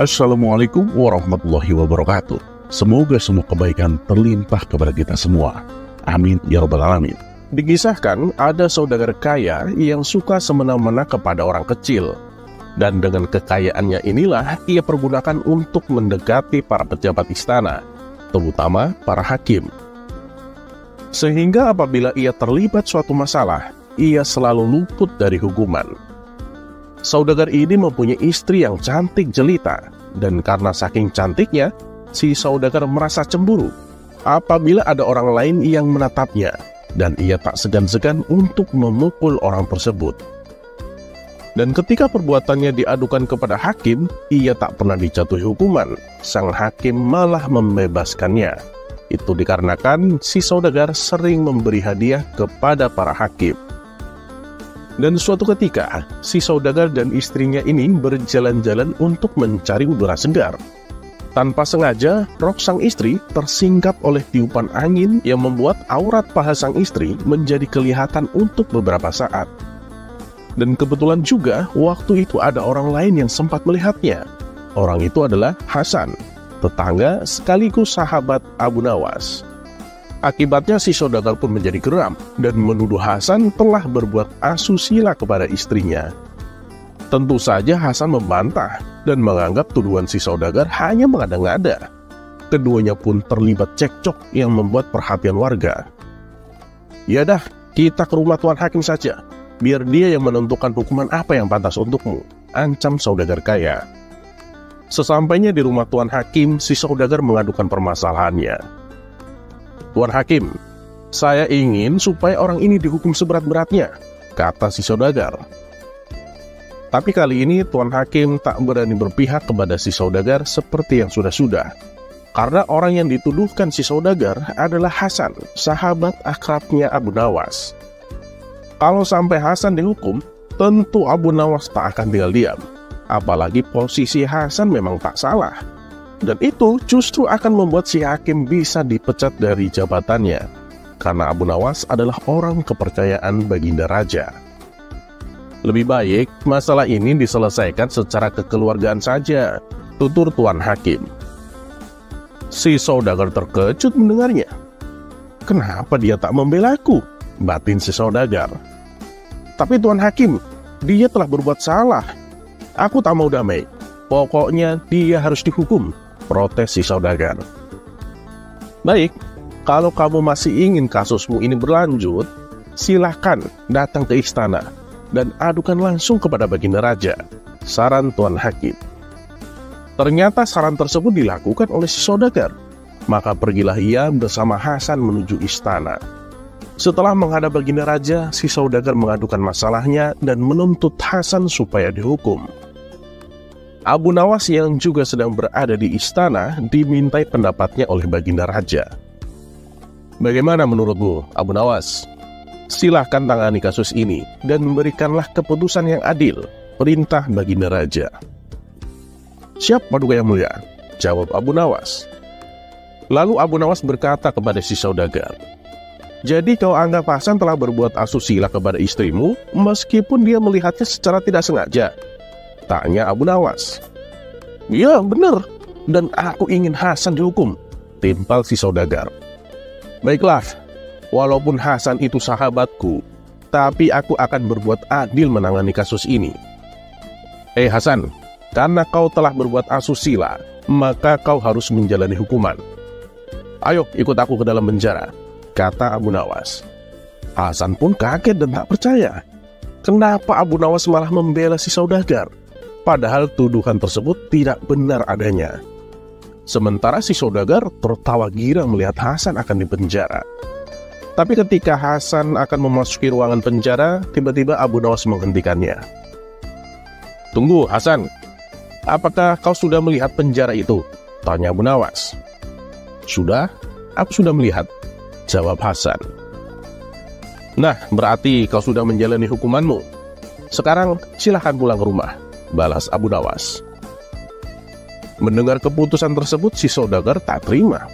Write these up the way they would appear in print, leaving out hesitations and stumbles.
Assalamualaikum warahmatullahi wabarakatuh. Semoga semua kebaikan terlimpah kepada kita semua. Amin ya rabbal alamin. Dikisahkan ada saudagar kaya yang suka semena-mena kepada orang kecil. Dan dengan kekayaannya inilah ia pergunakan untuk mendekati para pejabat istana, terutama para hakim. Sehingga apabila ia terlibat suatu masalah, ia selalu luput dari hukuman. Saudagar ini mempunyai istri yang cantik jelita, dan karena saking cantiknya, si saudagar merasa cemburu apabila ada orang lain yang menatapnya, dan ia tak segan-segan untuk memukul orang tersebut. Dan ketika perbuatannya diadukan kepada hakim, ia tak pernah dijatuhi hukuman. Sang hakim malah membebaskannya. Itu dikarenakan si saudagar sering memberi hadiah kepada para hakim. Dan suatu ketika, si saudagar dan istrinya ini berjalan-jalan untuk mencari udara segar. Tanpa sengaja, rok sang istri tersingkap oleh tiupan angin yang membuat aurat paha sang istri menjadi kelihatan untuk beberapa saat. Dan kebetulan juga, waktu itu ada orang lain yang sempat melihatnya. Orang itu adalah Hasan, tetangga sekaligus sahabat Abu Nawas. Akibatnya si saudagar pun menjadi geram dan menuduh Hasan telah berbuat asusila kepada istrinya. Tentu saja Hasan membantah dan menganggap tuduhan si saudagar hanya mengada-ngada. Keduanya pun terlibat cekcok yang membuat perhatian warga. "Ya dah, kita ke rumah Tuan Hakim saja, biar dia yang menentukan hukuman apa yang pantas untukmu," ancam saudagar kaya. Sesampainya di rumah Tuan Hakim, si saudagar mengadukan permasalahannya. "Tuan Hakim, saya ingin supaya orang ini dihukum seberat-beratnya," kata si saudagar. Tapi kali ini Tuan Hakim tak berani berpihak kepada si saudagar seperti yang sudah-sudah. Karena orang yang dituduhkan si saudagar adalah Hasan, sahabat akrabnya Abu Nawas. Kalau sampai Hasan dihukum, tentu Abu Nawas tak akan tinggal diam. Apalagi posisi Hasan memang tak salah. Dan itu justru akan membuat si hakim bisa dipecat dari jabatannya, karena Abu Nawas adalah orang kepercayaan Baginda Raja. Lebih baik masalah ini diselesaikan secara kekeluargaan saja, tutur Tuan Hakim. Si saudagar terkejut mendengarnya. "Kenapa dia tak membelaku?" batin si saudagar. "Tapi Tuan Hakim, dia telah berbuat salah. Aku tak mau damai. Pokoknya dia harus dihukum," protes si saudagar. "Baik, kalau kamu masih ingin kasusmu ini berlanjut, silahkan datang ke istana dan adukan langsung kepada Baginda Raja," saran Tuan Hakim. Ternyata saran tersebut dilakukan oleh si saudagar. Maka pergilah ia bersama Hasan menuju istana. Setelah menghadap Baginda Raja, si saudagar mengadukan masalahnya dan menuntut Hasan supaya dihukum. Abu Nawas yang juga sedang berada di istana dimintai pendapatnya oleh Baginda Raja. "Bagaimana menurutmu, Abu Nawas? Silahkan tangani kasus ini dan memberikanlah keputusan yang adil," perintah Baginda Raja. "Siap, Paduka Yang Mulia," jawab Abu Nawas. Lalu Abu Nawas berkata kepada si saudagar, "Jadi kau anggap Hasan telah berbuat asusila kepada istrimu meskipun dia melihatnya secara tidak sengaja?" tanya Abu Nawas. "Ya, benar, dan aku ingin Hasan dihukum," timpal si saudagar. "Baiklah, walaupun Hasan itu sahabatku, tapi aku akan berbuat adil menangani kasus ini. Hasan, karena kau telah berbuat asusila, maka kau harus menjalani hukuman. Ayo ikut aku ke dalam penjara," kata Abu Nawas. Hasan pun kaget dan tak percaya. Kenapa Abu Nawas malah membela si saudagar? Padahal tuduhan tersebut tidak benar adanya. Sementara si saudagar tertawa girang melihat Hasan akan dipenjara. Tapi ketika Hasan akan memasuki ruangan penjara, tiba-tiba Abu Nawas menghentikannya. "Tunggu, Hasan. Apakah kau sudah melihat penjara itu?" tanya Abu Nawas. "Sudah, aku sudah melihat," jawab Hasan. "Nah, berarti kau sudah menjalani hukumanmu. Sekarang silahkan pulang ke rumah," balas Abu Nawas. Mendengar keputusan tersebut, si saudagar tak terima.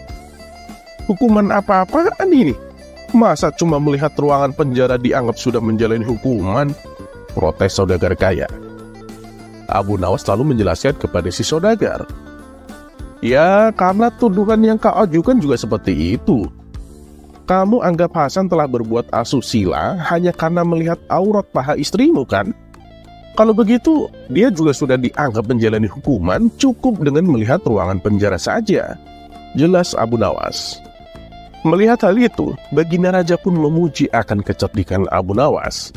"Hukuman apa-apaan ini? Masa cuma melihat ruangan penjara dianggap sudah menjalani hukuman?" protes saudagar kaya. Abu Nawas lalu menjelaskan kepada si saudagar, "Ya, karena tuduhan yang kau ajukan juga seperti itu. Kamu anggap Hasan telah berbuat asusila hanya karena melihat aurat paha istrimu, kan? Kalau begitu, dia juga sudah dianggap menjalani hukuman cukup dengan melihat ruangan penjara saja," jelas Abu Nawas. Melihat hal itu, Baginda Raja pun memuji akan kecerdikan Abu Nawas.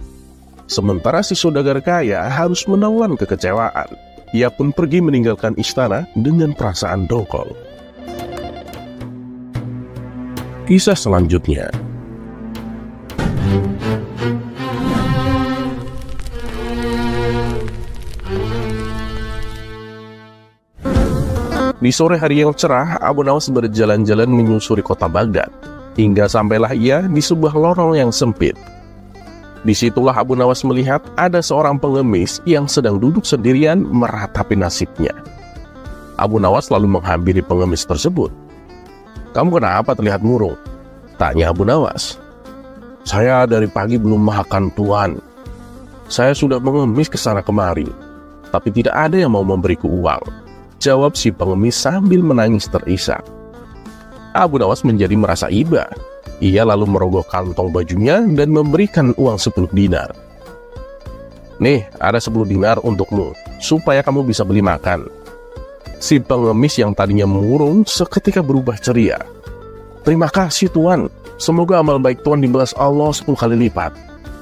Sementara si saudagar kaya harus menelan kekecewaan. Ia pun pergi meninggalkan istana dengan perasaan dongkol. Kisah selanjutnya. Di sore hari yang cerah, Abu Nawas berjalan-jalan menyusuri kota Baghdad, hingga sampailah ia di sebuah lorong yang sempit. Disitulah Abu Nawas melihat ada seorang pengemis yang sedang duduk sendirian meratapi nasibnya. Abu Nawas lalu menghampiri pengemis tersebut. "Kamu kenapa terlihat murung?" tanya Abu Nawas. "Saya dari pagi belum makan, Tuan. Saya sudah mengemis ke sana kemari, tapi tidak ada yang mau memberiku uang," jawab si pengemis sambil menangis terisak. Abu Nawas menjadi merasa iba. Ia lalu merogoh kantong bajunya dan memberikan uang 10 dinar. "Nih, ada 10 dinar untukmu, supaya kamu bisa beli makan." Si pengemis yang tadinya murung seketika berubah ceria. "Terima kasih, Tuan. Semoga amal baik Tuan dibalas Allah 10 kali lipat,"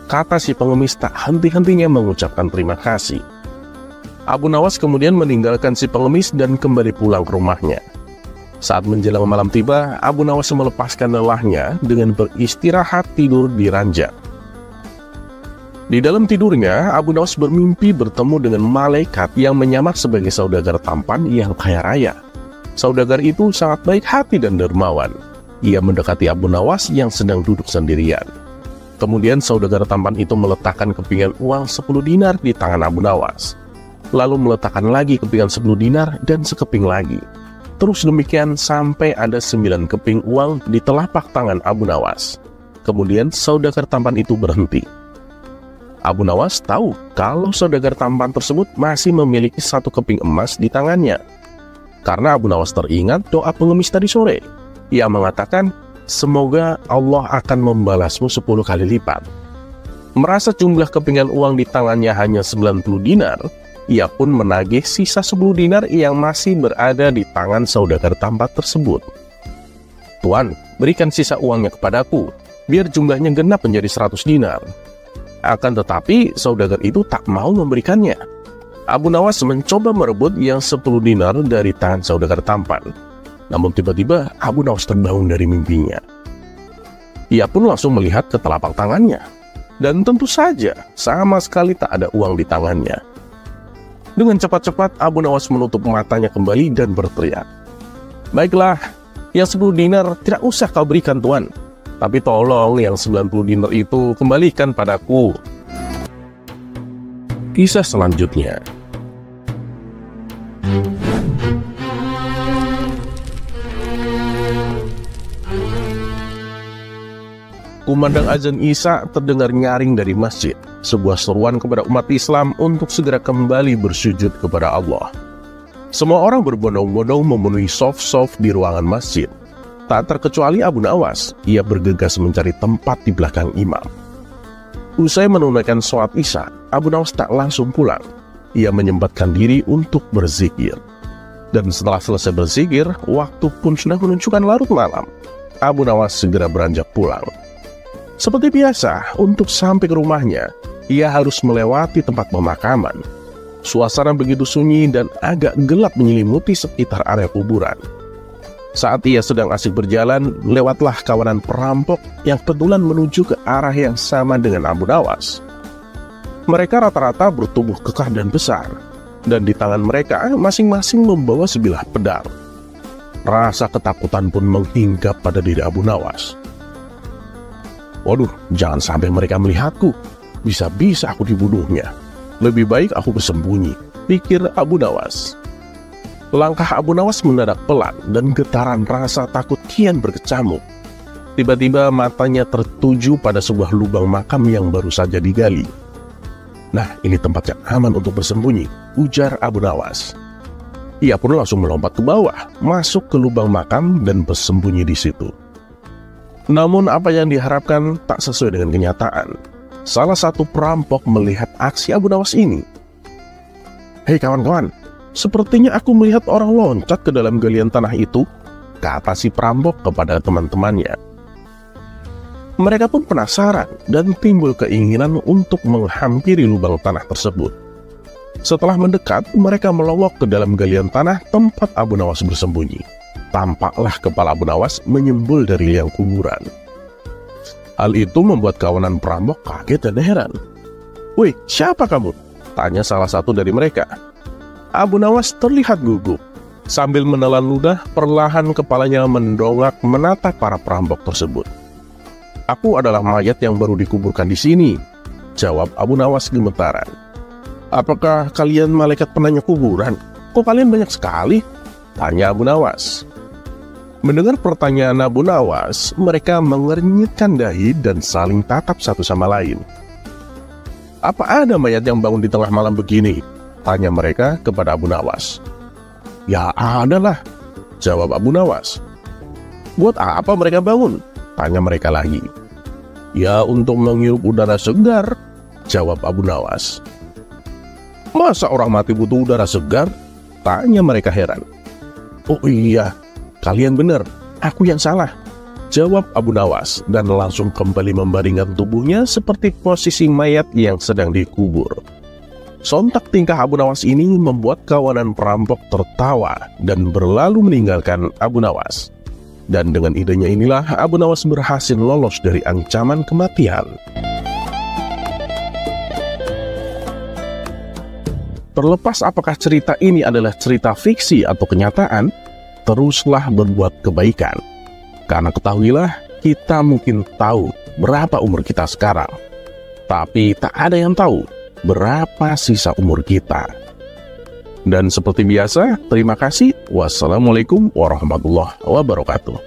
kata si pengemis tak henti-hentinya mengucapkan terima kasih. Abu Nawas kemudian meninggalkan si pengemis dan kembali pulang ke rumahnya. Saat menjelang malam tiba, Abu Nawas melepaskan lelahnya dengan beristirahat tidur di ranjang. Di dalam tidurnya, Abu Nawas bermimpi bertemu dengan malaikat yang menyamar sebagai saudagar tampan yang kaya raya. Saudagar itu sangat baik hati dan dermawan. Ia mendekati Abu Nawas yang sedang duduk sendirian. Kemudian saudagar tampan itu meletakkan kepingan uang 10 dinar di tangan Abu Nawas. Lalu meletakkan lagi kepingan 10 dinar dan sekeping lagi. Terus demikian sampai ada 9 keping uang di telapak tangan Abu Nawas. Kemudian saudagar tampan itu berhenti. Abu Nawas tahu kalau saudagar tampan tersebut masih memiliki 1 keping emas di tangannya. Karena Abu Nawas teringat doa pengemis tadi sore. Ia mengatakan, "Semoga Allah akan membalasmu 10 kali lipat." Merasa jumlah kepingan uang di tangannya hanya 90 dinar, ia pun menagih sisa 10 dinar yang masih berada di tangan saudagar tampan tersebut. "Tuan, berikan sisa uangnya kepadaku, biar jumlahnya genap menjadi 100 dinar. Akan tetapi saudagar itu tak mau memberikannya. Abu Nawas mencoba merebut yang 10 dinar dari tangan saudagar tampan. Namun tiba-tiba Abu Nawas terbangun dari mimpinya. Ia pun langsung melihat ke telapak tangannya. Dan tentu saja sama sekali tak ada uang di tangannya. Dengan cepat-cepat Abu Nawas menutup matanya kembali dan berteriak, "Baiklah, yang 10 dinar tidak usah kau berikan, Tuan. Tapi tolong yang 90 dinar itu kembalikan padaku." Kisah selanjutnya. Kumandang azan Isya terdengar nyaring dari masjid, sebuah seruan kepada umat Islam untuk segera kembali bersujud kepada Allah. Semua orang berbondong-bondong memenuhi sof-sof di ruangan masjid. Tak terkecuali Abu Nawas, ia bergegas mencari tempat di belakang imam. Usai menunaikan sholat Isya, Abu Nawas tak langsung pulang. Ia menyempatkan diri untuk berzikir. Dan setelah selesai berzikir, waktu pun sudah menunjukkan larut malam. Abu Nawas segera beranjak pulang. Seperti biasa, untuk sampai ke rumahnya, ia harus melewati tempat pemakaman. Suasana begitu sunyi dan agak gelap menyelimuti sekitar area kuburan. Saat ia sedang asik berjalan, lewatlah kawanan perampok yang kebetulan menuju ke arah yang sama dengan Abu Nawas. Mereka rata-rata bertubuh kekar dan besar, dan di tangan mereka masing-masing membawa sebilah pedang. Rasa ketakutan pun menghinggap pada diri Abu Nawas. "Waduh, jangan sampai mereka melihatku. Bisa-bisa aku dibunuhnya. Lebih baik aku bersembunyi," pikir Abu Nawas. Langkah Abu Nawas mendadak pelan dan getaran rasa takut kian berkecamuk. Tiba-tiba matanya tertuju pada sebuah lubang makam yang baru saja digali. Nah, ini tempat yang aman untuk bersembunyi, ujar Abu Nawas. Ia pun langsung melompat ke bawah, masuk ke lubang makam dan bersembunyi di situ. Namun apa yang diharapkan tak sesuai dengan kenyataan. Salah satu perampok melihat aksi Abu Nawas ini. "Hei kawan-kawan, sepertinya aku melihat orang loncat ke dalam galian tanah itu," kata si perampok kepada teman-temannya. Mereka pun penasaran dan timbul keinginan untuk menghampiri lubang tanah tersebut. Setelah mendekat, mereka melongok ke dalam galian tanah tempat Abu Nawas bersembunyi. Tampaklah kepala Abu Nawas menyembul dari liang kuburan. Hal itu membuat kawanan perampok kaget dan heran. "Wih, siapa kamu?" tanya salah satu dari mereka. Abu Nawas terlihat gugup. Sambil menelan ludah, perlahan kepalanya mendongak menatap para perampok tersebut. "Aku adalah mayat yang baru dikuburkan di sini," jawab Abu Nawas gemetaran. "Apakah kalian malaikat penanya kuburan? Kok kalian banyak sekali?" tanya Abu Nawas. Mendengar pertanyaan Abu Nawas, mereka mengernyitkan dahi dan saling tatap satu sama lain. "Apa ada mayat yang bangun di tengah malam begini?" tanya mereka kepada Abu Nawas. "Ya ada lah," jawab Abu Nawas. "Buat apa mereka bangun?" tanya mereka lagi. "Ya untuk menghirup udara segar," jawab Abu Nawas. "Masa orang mati butuh udara segar?" tanya mereka heran. "Oh iya, kalian benar, aku yang salah," jawab Abu Nawas dan langsung kembali membaringkan tubuhnya seperti posisi mayat yang sedang dikubur. Sontak tingkah Abu Nawas ini membuat kawanan perampok tertawa dan berlalu meninggalkan Abu Nawas. Dan dengan idenya inilah Abu Nawas berhasil lolos dari ancaman kematian. Terlepas apakah cerita ini adalah cerita fiksi atau kenyataan, teruslah berbuat kebaikan. Karena ketahuilah, kita mungkin tahu berapa umur kita sekarang, tapi tak ada yang tahu berapa sisa umur kita. Dan seperti biasa, terima kasih. Wassalamualaikum warahmatullahi wabarakatuh.